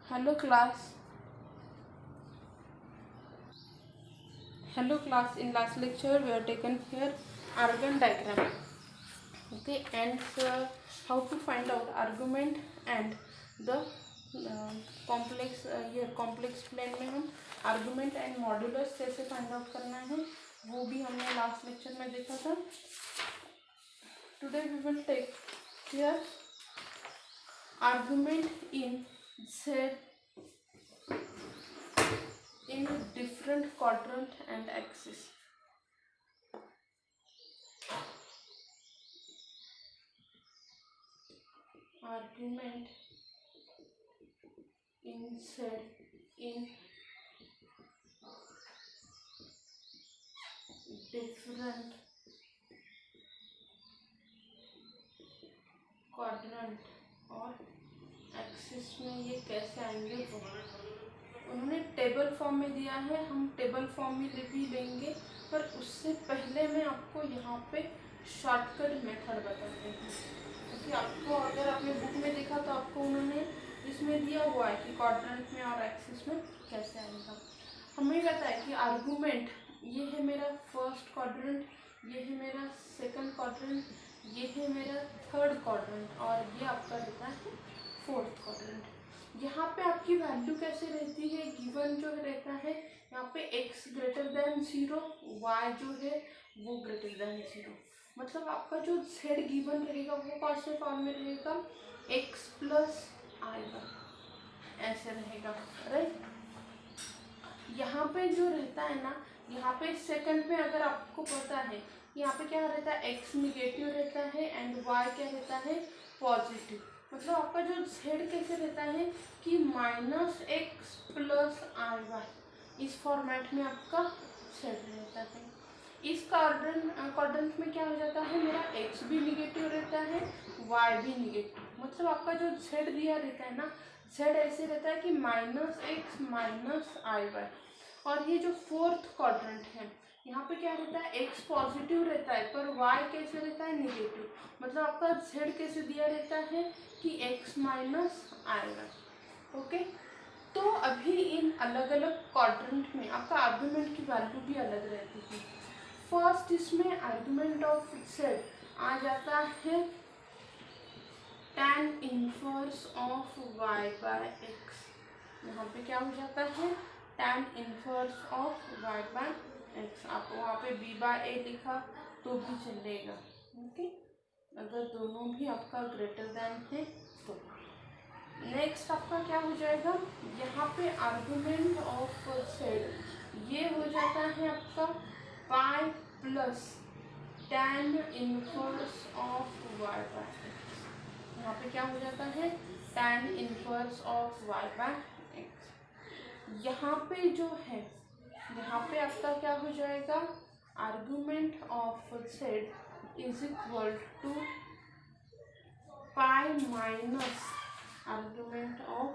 Hello class. In last lecture we have taken here Argand diagram. Okay, and how to find out argument and the complex here complex plane में हम argument and modulus कैसे find out करना है वो भी हमने last lecture में देखा था. Today we will take here argument in Z in different quadrant and axis. Argument in Z in different quadrant और एक्सिस में ये कैसे आएंगे वो उन्होंने टेबल फॉर्म में दिया है. हम टेबल फॉर्म में भी लेंगे पर उससे पहले मैं आपको यहाँ पे शॉर्टकट मेथड बताते हैं क्योंकि आपको अगर आपने बुक में देखा तो आपको उन्होंने इसमें दिया हुआ है कि क्वाड्रेंट में और एक्सिस में कैसे आएगा. हमें पता है कि आर्गूमेंट ये है मेरा फर्स्ट क्वाड्रेंट, ये है मेरा सेकंड क्वाड्रेंट, ये है मेरा थर्ड क्वाड्रेंट और ये आपका रहता है फोर्थ क्वाड्रेंट. यहाँ पे आपकी वैल्यू कैसे रहती है, गिवन जो रहता है यहाँ पे x ग्रेटर देन 0, y जो है वो ग्रेटर देन 0. मतलब आपका जो z गिवन रहेगा वो कौन से फॉर्म में रहेगा, x प्लस आएगा ऐसे रहेगा. राइट, यहाँ पे जो रहता है ना, यहाँ पे सेकंड में अगर आपको पता है यहाँ पे क्या रहता है, x निगेटिव रहता है एंड y क्या रहता है पॉजिटिव. मतलब आपका जो z कैसे रहता है कि -x प्लस आर, इस फॉर्मेट में आपका z रहता है. इस क्वाड्रेंट में क्या हो जाता है, मेरा x भी निगेटिव रहता है, y भी निगेटिव. मतलब आपका जो z दिया रहता है ना, z ऐसे रहता है कि -x माइनस i. और ये जो फोर्थ क्वाड्रेंट है यहाँ पे क्या रहता है, x पॉजिटिव रहता है पर y कैसे रहता है निगेटिव. मतलब आपका z कैसे दिया रहता है कि x माइनस आएगा. ओके, तो अभी इन अलग अलग क्वाड्रेंट में आपका आर्गुमेंट की वैल्यू भी अलग रहती है. फर्स्ट इसमें आर्गुमेंट ऑफ z आ जाता है tan inverse of y by x. यहाँ पे क्या हो जाता है tan inverse of y by x. आप वहाँ पे b बाय a लिखा तो भी चलेगा. ओके, अगर दोनों भी आपका ग्रेटर देन है तो. नेक्स्ट आपका क्या हो जाएगा, यहाँ पे आर्गुमेंट ऑफ z ये हो जाता है आपका pi plus tan inverse of y by x. यहाँ पे क्या हो जाता है tan inverse of y by x. यहाँ पे जो है यहाँ पे आपका क्या हो जाएगा, argument of z is equal to pi minus argument of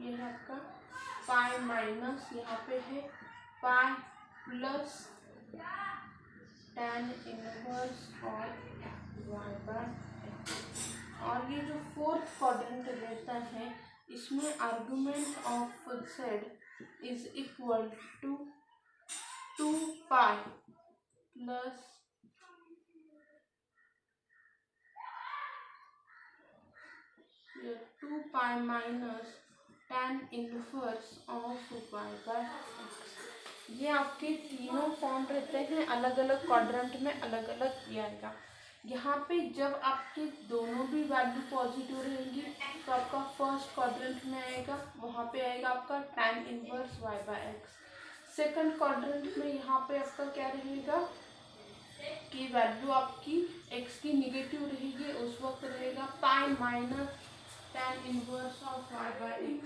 ये है आपका पाई माइनस यहाँ पे है pi plus tan inverse of y by x. और ये जो फोर्थ क्वाड्रेंट रहता है इसमें argument of z is equal to 2 pi plus ये 2 pi minus tan inverse of y by x. ये आपके तीनों फॉर्म रहते हैं, अलग अलग क्वाड्रेंट में अलग अलग दिया जाएगा. यहाँ पे जब आपके दोनों भी वैल्यू पॉजिटिव रहेंगी तो आपका फर्स्ट क्वाड्रेंट में आएगा, वहाँ पे आएगा आपका tan inverse y by x. Second quadrant में यहाँ पे आपका क्या रहेगा कि वैल्यू आपकी x की निगेटिव रहेगी, उस वक्त रहेगा pi minus tan inverse of y by x.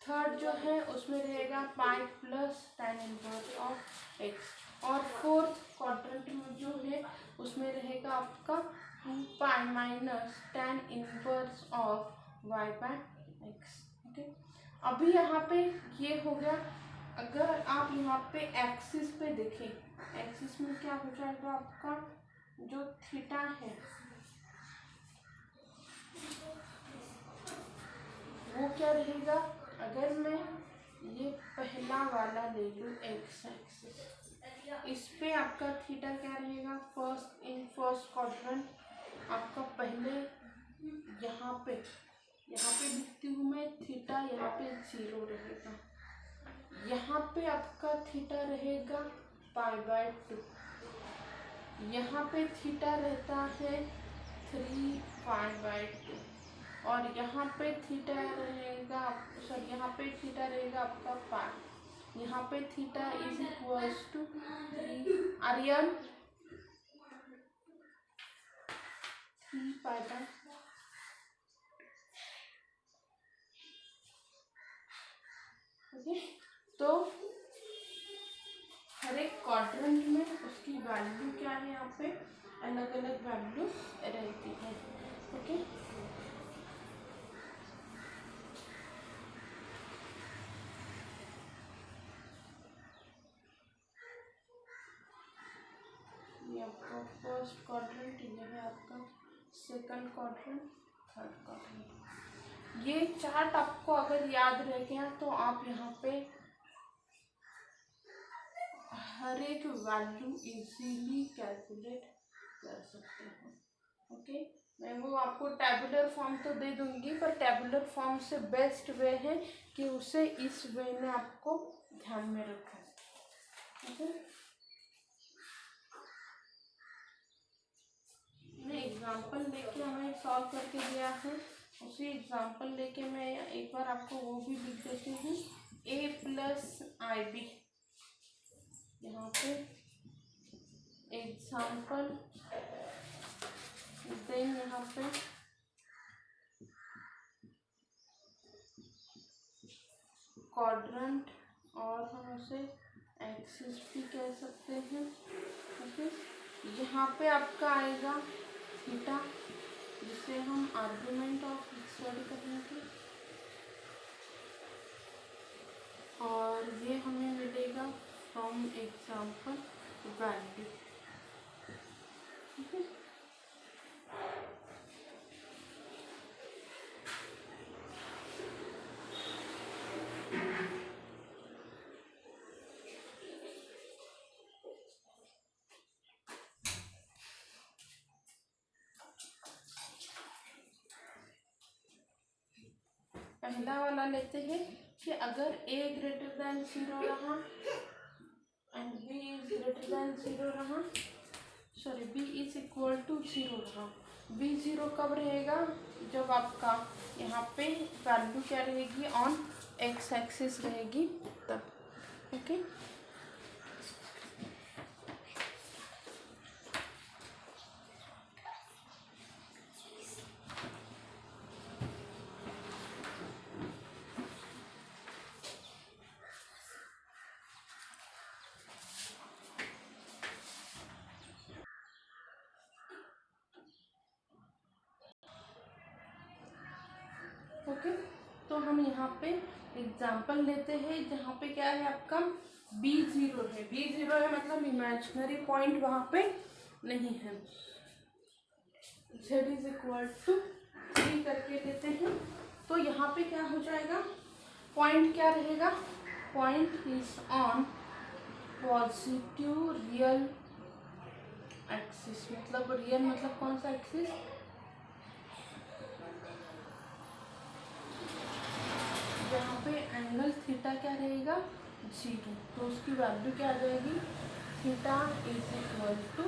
Third जो है उसमें रहेगा pi plus tan inverse of x. और फोर्थ क्वाड्रेंट में जो है उसमें रहेगा आपका 2 pi minus tan inverse of y by x. Okay, अभी यहाँ पे ये हो गया. अगर आप यहाँ पे एक्सिस पे देखें एक्सिस में क्या हो जाएगा आपका जो थीटा है वो क्या रहेगा। अगर मैं ये पहला वाला ले लूँ एक्स एक्सिस, इस पे आपका थीटा क्या रहेगा, फर्स्ट क्वाड्रेंट आपका पहले यहाँ पे लिखती हूँ मैं थीटा, यहाँ पे 0 रहेगा, यहाँ पे आपका थीटा रहेगा π/2, यहाँ पे थीटा रहता है 3π/2 और यहाँ पे थीटा रहेगा, सॉरी यहाँ पे थीटा रहेगा आपका पाई, यहाँ पे थीटा इज इक्वल्स टू 3 आर्यन 3π/2। ओके, तो हर एक क्वाड्रेंट में उसकी वैल्यू क्या है, यहाँ पे अलग अलग वैल्यू रहती है। ओके, ये आपका फर्स्ट क्वाड्रेंट, ये है आपका सेकंड क्वाड्रेंट, थर्ड क्वाड्रेंट। ये चार्ट आपको अगर याद रह गया तो आप यहाँ पे हर एक वैल्यू इजीली कैलकुलेट कर सकते हो। ओके, मैं वो आपको टैबुलर फॉर्म तो दे दूंगी, पर टैबुलर फॉर्म से बेस्ट वे है कि उसे इस वे में आपको ध्यान में रखना है। ओके, मैं एग्जांपल लेके हमें सॉल्व करके दिया है, उसी एग्जांपल लेके मैं एक बार आपको वो भी लिख देती हूँ, a+ib, यहाँ पे एग्जांपल, देन यहाँ पे क्वाड्रेंट और हम उसे एक्सिस भी कह सकते हैं। ओके, यहाँ पे आपका आएगा थीटा, जिसे हम आर्गुमेंट ऑफ स्टडी करेंगे, और ये हमें मिलेगा फ्रॉम एग्जाम्पल वैल्यू। पहला वाला लेते हैं कि अगर a ग्रेटर दैन 0 रहा and b is greater than 0 रहा, sorry b is equal to 0 रहा। b 0 कब रहेगा, जब आपका यहाँ पे वैल्यू क्या रहेगी, ऑन एक्स एक्सिस रहेगी तब। ओके, ओके, तो हम यहाँ पे एग्जाम्पल लेते हैं जहाँ पे क्या है आपका b0 है, b0 है मतलब इमेजिनरी पॉइंट वहाँ पे नहीं है। z इज इक्वल टू 3 करके लेते हैं, तो यहाँ पे क्या हो जाएगा, पॉइंट क्या रहेगा, point is on positive real axis, मतलब रियल मतलब कौन सा एक्सिस, यहाँ पे एंगल थीटा क्या रहेगा 0, तो उसकी वैल्यू क्या आ जाएगी, थीटा इज इक्वल टू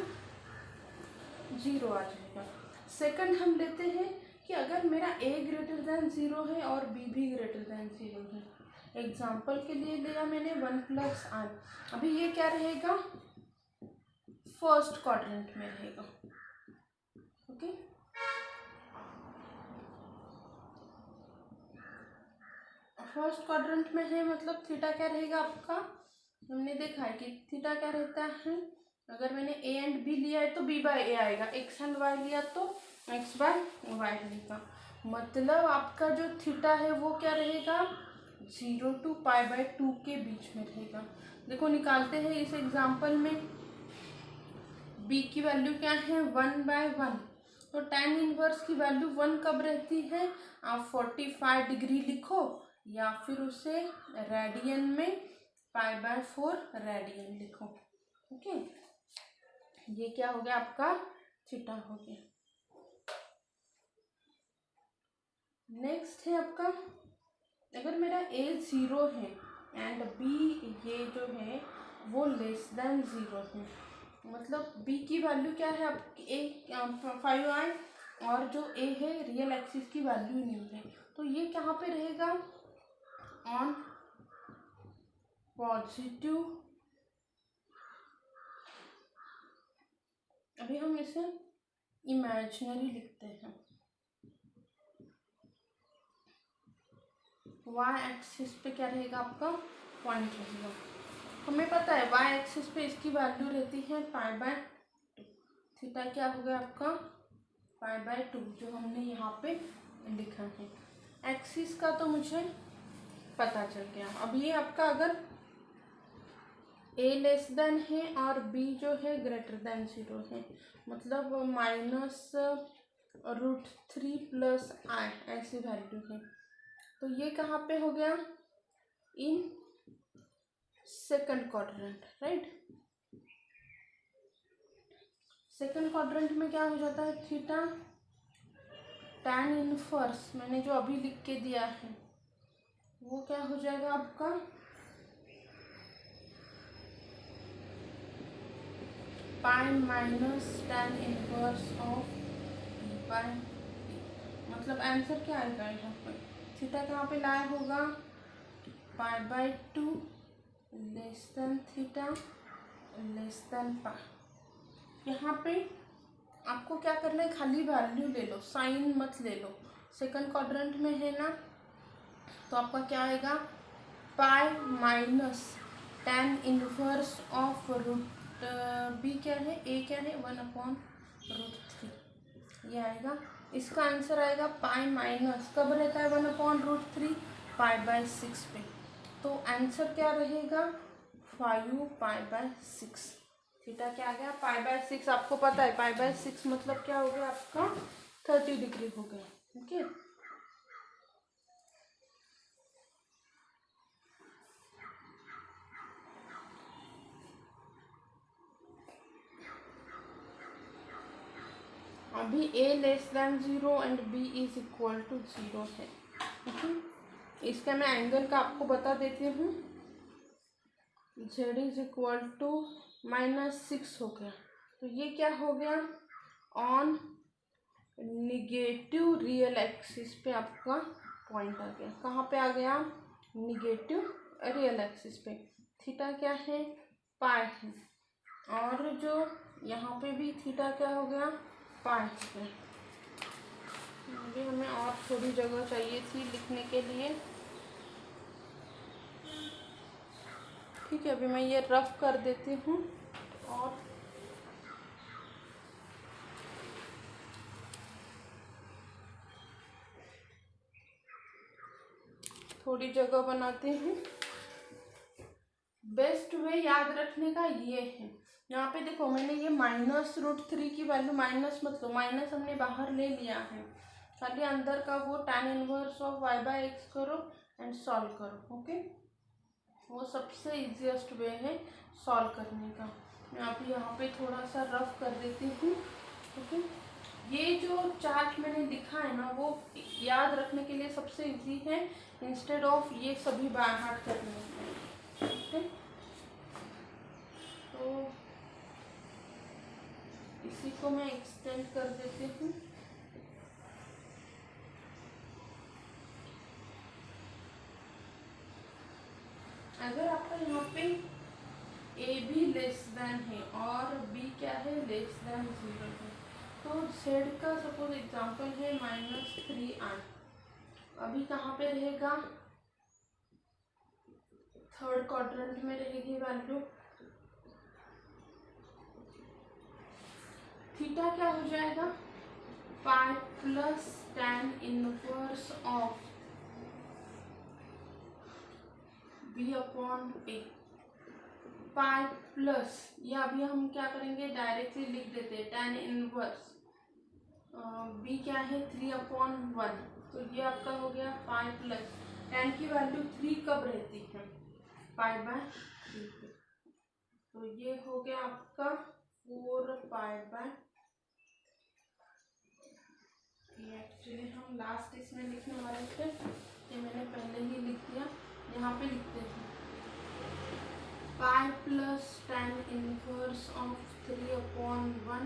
0 आ जाएगा। सेकंड हम लेते हैं कि अगर मेरा a ग्रेटर दैन 0 है और b भी ग्रेटर दैन 0 है, एग्जाम्पल के लिए लिया मैंने 1+i, अभी ये क्या रहेगा, फर्स्ट क्वाड्रेंट में रहेगा। ओके, फर्स्ट क्वाड्रेंट में है मतलब थीटा क्या रहेगा आपका, हमने देखा है कि थीटा क्या रहता है, अगर मैंने a एंड b लिया है तो b/a आएगा, x एंड y लिया तो x/y रहेगा, मतलब आपका जो थीटा है वो क्या रहेगा 0 to π/2 के बीच में रहेगा। देखो निकालते हैं इस एग्जाम्पल में, बी की वैल्यू क्या है 1/1, तो tan इनवर्स की वैल्यू 1 कब रहती है, आप 45 डिग्री लिखो या फिर उसे रेडियन में π/4 रेडियन लिखो। ओके, ये क्या हो गया आपका थीटा हो गया। नेक्स्ट है आपका, अगर मेरा a 0 है एंड b ये जो है वो लेस देन 0 है, मतलब b की वैल्यू क्या है आपकी a 5i और जो a है रियल एक्सिस की वैल्यू नहीं है, तो ये कहाँ पे रहेगा, ऑन पॉजिटिव, अभी हम इसे इमेजिनरी लिखते हैं, वाई एक्सिस पे क्या रहेगा आपका पॉइंट रहेगा। हमें पता है वाई एक्सिस पे इसकी वैल्यू रहती है π/2, थीटा क्या हो गया आपका π/2 जो हमने यहाँ पे लिखा है। एक्सिस का तो मुझे पता चल गया। अब ये आपका अगर a लेस देन है और b जो है ग्रेटर देन 0 है, मतलब -√3 + i ऐसी वैल्यू है, तो ये कहाँ पे हो गया, in second quadrant, right. Second quadrant में क्या हो जाता है, थीटा tan इनवर्स मैंने जो अभी लिख के दिया है वो क्या हो जाएगा आपका π-tan इनवर्स ऑफ b/, मतलब आंसर क्या आएगा यहाँ पर, थीटा कहाँ पे लाया होगा π/2 less than theta less than π। यहाँ पे आपको क्या करना है, खाली वैल्यू ले लो, साइन मत ले लो, सेकंड क्वाड्रेंट में है ना, तो आपका क्या आएगा π-tan इनवर्स ऑफ b क्या है, a क्या है 1/√3, ये आएगा। इसका आंसर आएगा π- कब रहता है 1/√3, π/6 पे, तो आंसर क्या रहेगा 5π/6। थीटा क्या आ गया π/6, आपको पता है π/6 मतलब क्या हो गया आपका 30 डिग्री हो गया। ओके, अभी a less than 0 and b is equal to 0 है। इसका मैं एंगल का आपको बता देती हूँ, z इज इक्वल टू -6 हो गया, तो ये क्या हो गया, ऑन निगेटिव रियल एक्सिस पे आपका पॉइंट आ गया। कहाँ पे आ गया, निगेटिव रियल एक्सिस पे। थीटा क्या है पाई है, और जो यहाँ पे भी थीटा क्या हो गया पाई है। अभी हमें और थोड़ी जगह चाहिए थी लिखने के लिए, ठीक है। अभी मैं ये रफ कर देती हूँ और थोड़ी जगह बनाते हैं। बेस्ट वे याद रखने का ये है, यहाँ पे देखो मैंने ये -√3 की वैल्यू, माइनस मतलब माइनस हमने बाहर ले लिया है, खाली अंदर का वो tan इनवर्स ऑफ y/x करो एंड सॉल्व करो। ओके, वो सबसे इजीएस्ट वे है सॉल्व करने का। मैं अभी यहाँ पे थोड़ा सा रफ कर देती हूँ। ओके, ये जो चार्ट मैंने लिखा है ना वो याद रखने के लिए सबसे इजी है, इंस्टेड ऑफ ये सभी बाय हार्ट करने के। ओके, तो इसी को मैं एक्सटेंड कर देती हूँ। अगर आपका यहाँ पे ए भी लेस देन है और बी क्या है लेस देन 0 है, तो जेड का सपोज एग्जांपल है -3i, अभी कहाँ पे रहेगा, थर्ड क्वाड्रेंट में रहेगी वैल्यू। थीटा क्या हो जाएगा pi plus tan inverse of b/a। Pi plus, ये अभी हम क्या करेंगे डायरेक्टली लिख देते हैं, tan इनवर्स b क्या है 3/1, तो ये आपका हो गया पाई प्लस tan की वैल्यू 3 कब रहती है पाई/3 पे, तो ये हो गया आपका 4 पाई/, एक्चुअली हम लास्ट इसमें लिखने वाले थे, ये मैंने पहले ही लिख दिया, यहाँ पे लिखते हैं pi plus tan inverse of 3/1,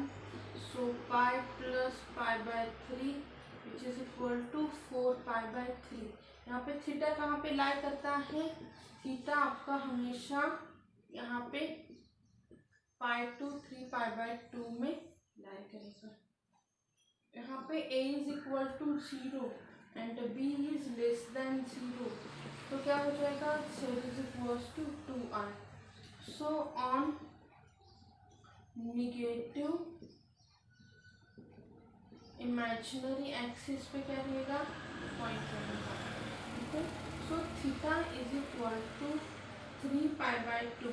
so pi plus पाई/3 विच इज इक्वल टू 4 पाई/3। यहाँ पे थीटा कहाँ पे लाई करता है, थीटा आपका हमेशा यहाँ पे π/2 3 पाई/2 में लाई करेगा। यहाँ पे a is equal to 0 and b is less than 0, तो क्या हो जाएगा z is equal to 2i। So on negative imaginary axis पे क्या रहेगा पॉइंट रहेगा, ठीक है। So theta is equal to 3 पाई/2,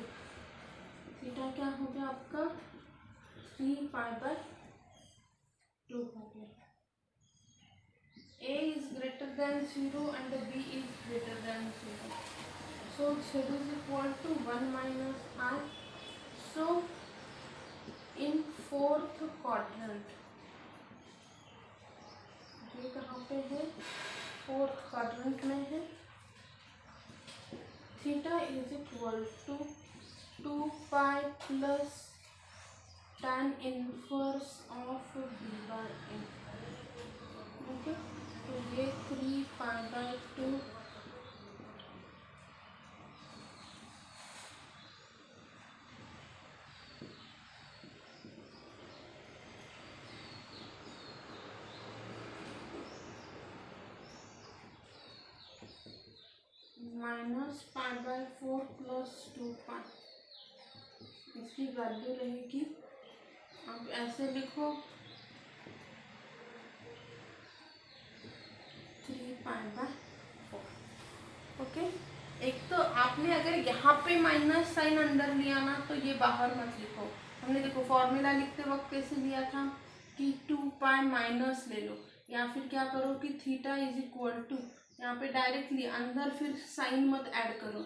थीटा क्या हो गया आपका 3 पाई/2 हो गया। a is greater than 0 and b is greater than 0, so z is equal to 1 minus I। so in fourth quadrant, ये कहाँ पे है फोर्थ क्वाड्रेंट में है, theta is equal to 2 pi plus tan inverse of b/n, okay. तो ये 3 पाई/2 minus π/4 plus 2 पाई, इसकी value रहेगी, आप ऐसे लिखो 3 पाई/4, ओके। एक तो आपने अगर यहाँ पे माइनस साइन अंदर लिया ना तो ये बाहर मत लिखो, हमने देखो फॉर्मूला लिखते वक्त कैसे लिया था कि 2 पाई माइनस ले लो, या फिर क्या करो कि थीटा इज इक्वल टू यहाँ पे डायरेक्टली अंदर फिर साइन मत ऐड करो,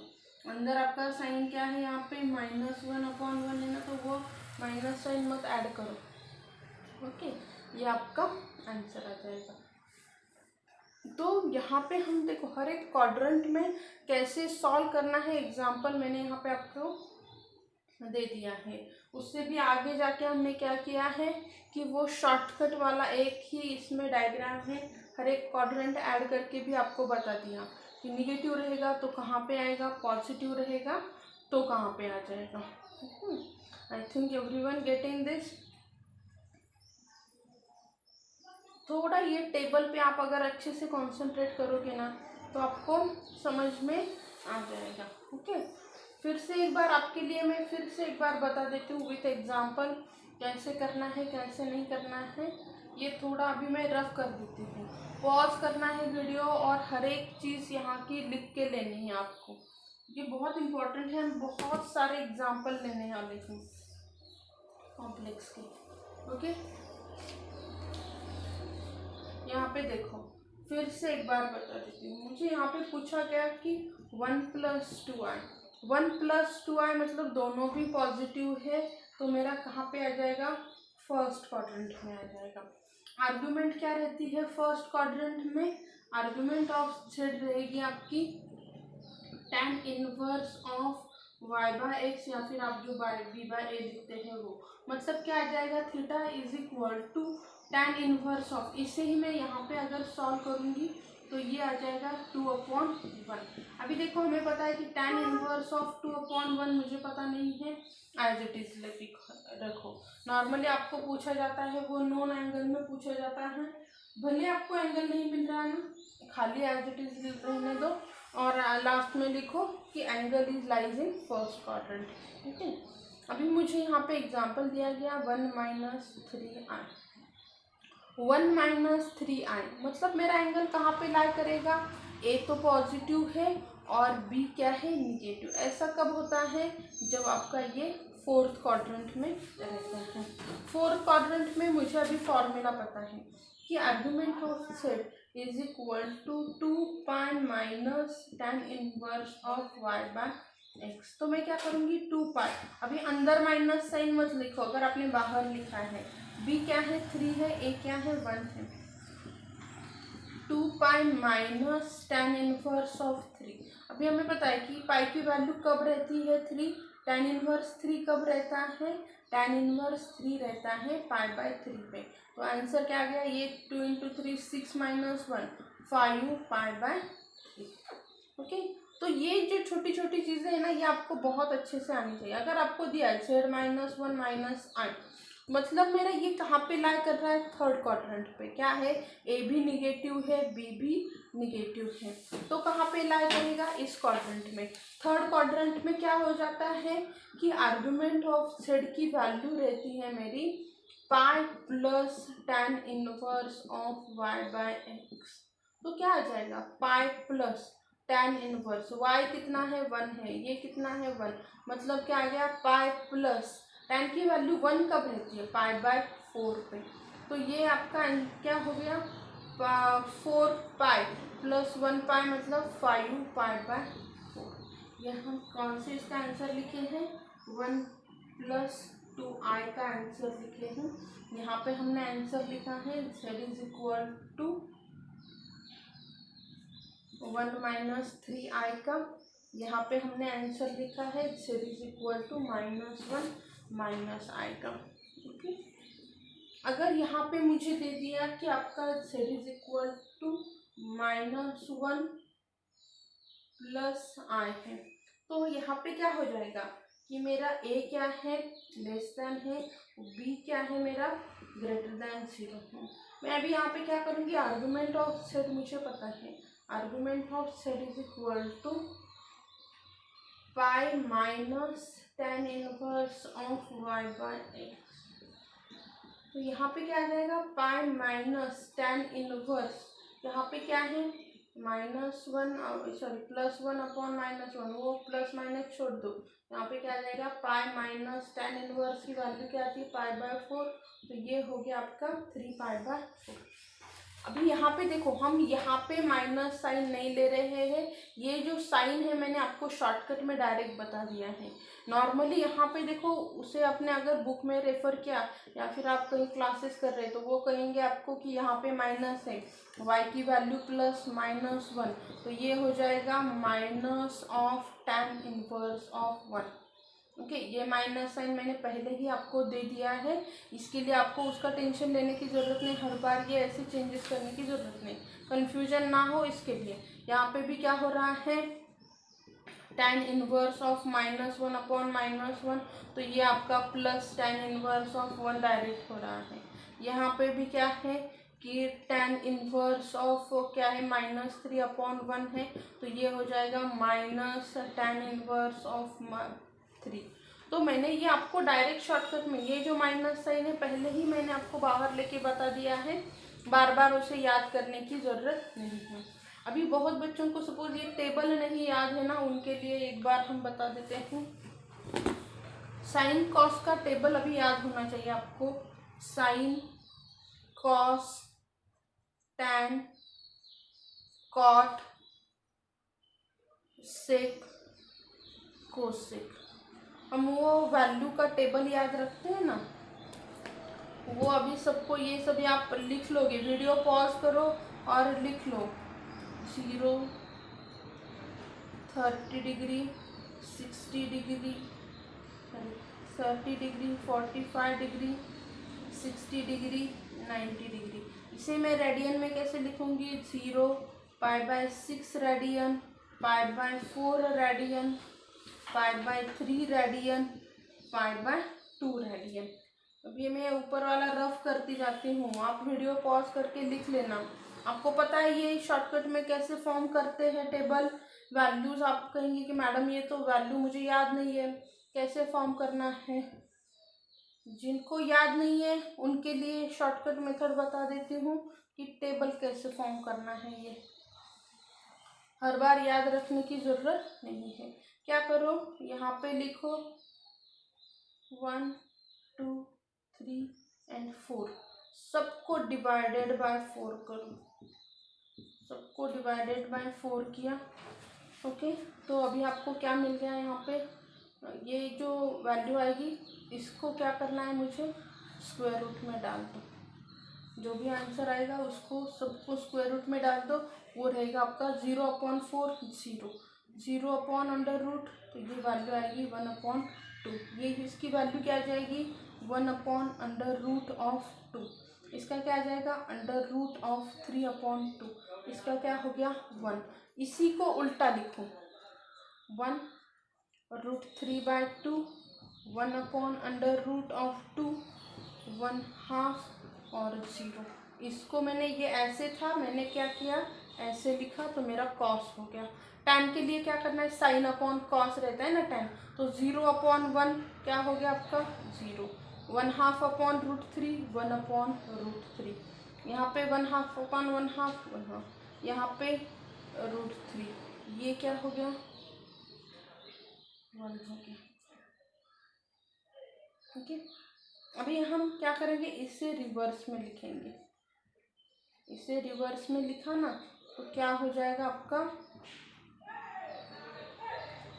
अंदर आपका साइन क्या है यहाँ पे -1/1 है ना, तो वो माइनस साइन मत ऐड करो, ओके। ये आपका आंसर आ जाएगा। तो यहाँ पे हम देखो हर एक क्वाड्रेंट में कैसे सॉल्व करना है, एग्जांपल मैंने यहाँ पे आपको दे दिया है। उससे भी आगे जाके हमने क्या किया है कि वो शॉर्टकट वाला एक ही इसमें डायग्राम है, हर एक क्वाड्रेंट ऐड करके भी आपको बता दिया कि निगेटिव रहेगा तो कहाँ पे आएगा, पॉजिटिव रहेगा तो कहाँ पे आ जाएगा। I think everyone getting this. थोड़ा ये टेबल पे आप अगर अच्छे से कंसंट्रेट करोगे ना तो आपको समझ में आ जाएगा, ओके। फिर से एक बार आपके लिए मैं फिर से एक बार बता देती हूँ विथ एग्जांपल कैसे करना है कैसे नहीं करना है। ये थोड़ा अभी मैं रफ कर देती हूँ, पॉज करना है वीडियो और हर एक चीज़ यहाँ की लिख के लेनी है आपको, ये बहुत इम्पोर्टेंट है। हम बहुत सारे एग्जाम्पल लेने वाले हैं कॉम्प्लेक्स के, ओके। यहाँ पे देखो फिर से एक बार बता देती हूँ, मुझे यहाँ पे पूछा गया कि 1 + 2i, 1 + 2i मतलब दोनों भी पॉजिटिव है, तो मेरा कहाँ पे आ जाएगा, फर्स्ट क्वाड्रेंट में आ जाएगा। आर्गुमेंट क्या रहती है फर्स्ट क्वाड्रेंट में, आर्गुमेंट ऑफ z रहेगी आपकी tan इनवर्स ऑफ y/x, या फिर आप जो b/a लिखते हैं वो, मतलब क्या आ जाएगा, theta is equal to tan inverse of, इसे ही मैं यहाँ पे अगर सॉल्व करूँगी तो ये आ जाएगा 2/1। अभी देखो हमें पता है कि tan इनवर्स ऑफ 2/1 मुझे पता नहीं है, एज इट इज रखो। नॉर्मली आपको पूछा जाता है वो नॉन एंगल में पूछा जाता है, भले आपको एंगल नहीं मिल रहा है ना, खाली एज इट इज रहने दो और लास्ट में लिखो कि angle is lies in first quadrant, ठीक है। अभी मुझे यहाँ पे एग्जांपल दिया गया 1 - 3i, 1 - 3i मतलब मेरा एंगल कहाँ पे लाई करेगा, ए तो पॉजिटिव है और बी क्या है, निगेटिव। ऐसा कब होता है, जब आपका ये फोर्थ क्वाड्रेंट में रहता है। फोर्थ क्वाड्रेंट में मुझे अभी फॉर्मूला पता है कि argument of z is equal to 2 pi minus tan inverse of y by x. तो मैं क्या करूँगी, 2 पाई, अभी अंदर माइनस साइन मत लिखो अगर आपने बाहर लिखा है। b क्या है, 3 है, a क्या है, 1 है। 2 pi minus tan inverse of 3। अभी हमें पता है कि पाई की वैल्यू कब रहती है, 3। tan इनवर्स 3 कब रहता है, tan इनवर्स 3 रहता है पाई बाय 3 पे। तो आंसर क्या आ गया, ये 2 into 3 6 minus 1 5 pi by 3। Okay, तो ये जो छोटी छोटी चीज़ें हैं ना, ये आपको बहुत अच्छे से आनी चाहिए। अगर आपको दिया है z माइनस 1 माइनस आई, मतलब मेरा ये कहाँ पे लाई कर रहा है, थर्ड क्वाड्रेंट पे। क्या है, ए भी निगेटिव है, बी भी निगेटिव है, तो कहाँ पे लाई करेगा, इस क्वाड्रेंट में। थर्ड क्वाड्रेंट में क्या हो जाता है कि आर्गुमेंट ऑफ जेड की वैल्यू रहती है मेरी pi plus tan inverse of y by x. तो क्या आ जाएगा, pi plus tan inverse, y कितना है, 1 है, ये कितना है, 1, मतलब क्या आ गया, पाई प्लस tan की वैल्यू 1 कब रहती है, पाई बाय 4 पे। तो ये आपका क्या हो गया, 4 पाई प्लस 1 पाई मतलब 5 पाई बाय 4। ये हम कौन से इसका आंसर लिखे हैं, 1 प्लस 2 आई का आंसर लिखे हैं। यहाँ पे हमने आंसर लिखा है z is equal to 1 minus 3 I का। यहाँ पे हमने आंसर लिखा है z is equal to -1 minus I का। ओके, अगर यहाँ पे मुझे दे दिया कि आपका z is equal to -1 plus I है, तो यहाँ पे क्या हो जाएगा कि मेरा a क्या है, लेस देन है, b क्या है मेरा, ग्रेटर देन 0 है। मैं अभी यहाँ पे क्या करूँगी, आर्गुमेंट ऑफ z मुझे पता है, argument of z is equal to pi minus tan inverse of y by x. तो यहाँ पे क्या आ जाएगा, पाई माइनस tan इनवर्स, यहाँ पे क्या है, -1 सॉरी +1 अपॉन -1, वो प्लस माइनस छोड़ दो। यहाँ पे क्या आ जाएगा, पाई माइनस tan इनवर्स की वैल्यू क्या आती है, पाई बाय 4। तो ये हो गया आपका 3 पाई बाय 4। अभी यहाँ पे देखो, हम यहाँ पे माइनस साइन नहीं ले रहे हैं, ये जो साइन है मैंने आपको शॉर्टकट में डायरेक्ट बता दिया है। नॉर्मली यहाँ पे देखो, उसे आपने अगर बुक में रेफर किया या फिर आप कहीं क्लासेस कर रहे तो वो कहेंगे आपको कि यहाँ पे माइनस है, y की वैल्यू प्लस -1, तो ये हो जाएगा minus of tan inverse of 1। Okay, ये माइनस साइन मैंने पहले ही आपको दे दिया है, इसके लिए आपको उसका टेंशन लेने की ज़रूरत नहीं, हर बार ये ऐसे चेंजेस करने की ज़रूरत नहीं, कन्फ्यूजन ना हो इसके लिए। यहाँ पे भी क्या हो रहा है, tan इनवर्स ऑफ -1 अपॉन -1, तो ये आपका plus tan inverse of 1 direct हो रहा है। यहाँ पे भी क्या है कि tan इनवर्स ऑफ क्या है, -3 अपॉन 1 है, तो ये हो जाएगा माइनस tan इनवर्स ऑफ 3। तो मैंने ये आपको डायरेक्ट शॉर्टकट में, ये जो माइनस साइन है पहले ही मैंने आपको बाहर लेके बता दिया है, बार बार उसे याद करने की ज़रूरत नहीं है। अभी बहुत बच्चों को सपोज ये टेबल नहीं याद है ना, उनके लिए एक बार हम बता देते हैं। साइन कॉस का टेबल अभी याद होना चाहिए आपको, sine cos tan cot sec cosec. हम वो वैल्यू का टेबल याद रखते हैं ना, वो अभी सबको ये सभी आप लिख लोगे, वीडियो पॉज करो और लिख लो, 0 30 degree 60 degree 30 degree 45 degree 60 degree 90 degree. इसे मैं रेडियन में कैसे लिखूंगी, 0 pi by 6 radian, pi by 4 radian, pi by 3 radian, pi by 2 radian. अब ये मैं ऊपर वाला रफ करती जाती हूँ, आप वीडियो पॉज करके लिख लेना। आपको पता है ये शॉर्टकट में कैसे फॉर्म करते हैं टेबल, वैल्यूज। आप कहेंगे कि मैडम ये तो वैल्यू मुझे याद नहीं है, कैसे फॉर्म करना है। जिनको याद नहीं है उनके लिए शॉर्टकट मेथड बता देती हूँ कि टेबल कैसे फॉर्म करना है। ये हर बार याद रखने की ज़रूरत नहीं है। क्या करो, यहाँ पे लिखो 1 2 3 एंड 4, सबको डिवाइडेड बाय 4 करो, सबको डिवाइडेड बाय 4 किया। ओके, तो अभी आपको क्या मिल गया यहाँ पे, ये जो वैल्यू आएगी इसको क्या करना है, मुझे स्क्वायर रूट में डाल दो। जो भी आंसर आएगा उसको सबको स्क्वायर रूट में डाल दो। वो रहेगा आपका 0/4 0, 0/√, तो ये वैल्यू आएगी 1/2। ये इसकी वैल्यू क्या आ जाएगी 1/√2। इसका क्या आ जाएगा √3/2। इसका क्या हो गया 1। इसी को उल्टा लिखो, 1√3/2, 1/√2, 1/2 और 0। इसको मैंने, ये ऐसे था, मैंने क्या किया ऐसे लिखा तो मेरा कॉस हो गया। tan के लिए क्या करना है, साइन अपॉन कॉस रहता है ना tan, तो 0/1 क्या हो गया आपका 0, 1/2/√3, 1/√3, यहाँ पे 1/2/1/2, यहाँ पे √3, ये क्या हो गया 1 हो गया। ठीक है, अभी हम क्या करेंगे, इसे रिवर्स में लिखेंगे। इसे रिवर्स में लिखा ना तो क्या हो जाएगा आपका,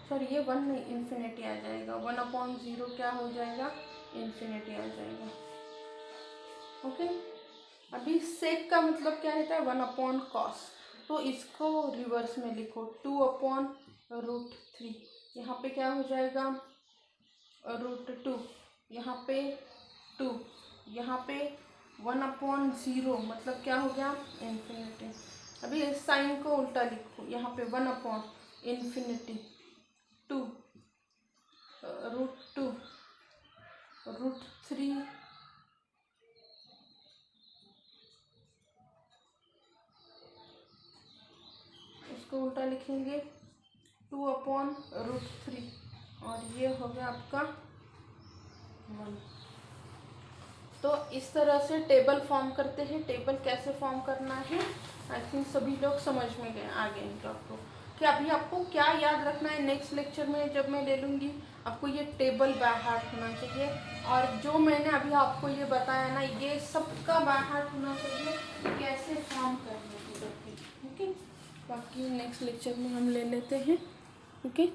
सॉरी ये 1 नहीं, इन्फिनिटी आ जाएगा। 1/0 क्या हो जाएगा, इन्फिनिटी आ जाएगा। ओके, अभी सेक का मतलब क्या रहता है 1/cos, तो इसको रिवर्स में लिखो 2/√3। यहाँ पे क्या हो जाएगा √2, यहाँ पे 2, यहाँ पे 1/0 मतलब क्या हो गया इन्फिनिटी। अभी इस साइन को उल्टा लिखो, यहाँ पे 1/∞2 √2 √3 इसको उल्टा लिखेंगे 2/√3 और ये हो गया आपका 1। तो इस तरह से टेबल फॉर्म करते हैं। टेबल कैसे फॉर्म करना है आई थिंक सभी लोग समझ में गए, आ गए इनका आपको। कि अभी आपको क्या याद रखना है, नेक्स्ट लेक्चर में जब मैं ले लूँगी आपको ये टेबल बाय हार्ट होना चाहिए। और जो मैंने अभी आपको ये बताया ना, ये सबका बाय हार्ट होना चाहिए, कैसे फॉर्म करने की। ओके, बाकी नेक्स्ट लेक्चर में हम ले लेते हैं। ओके।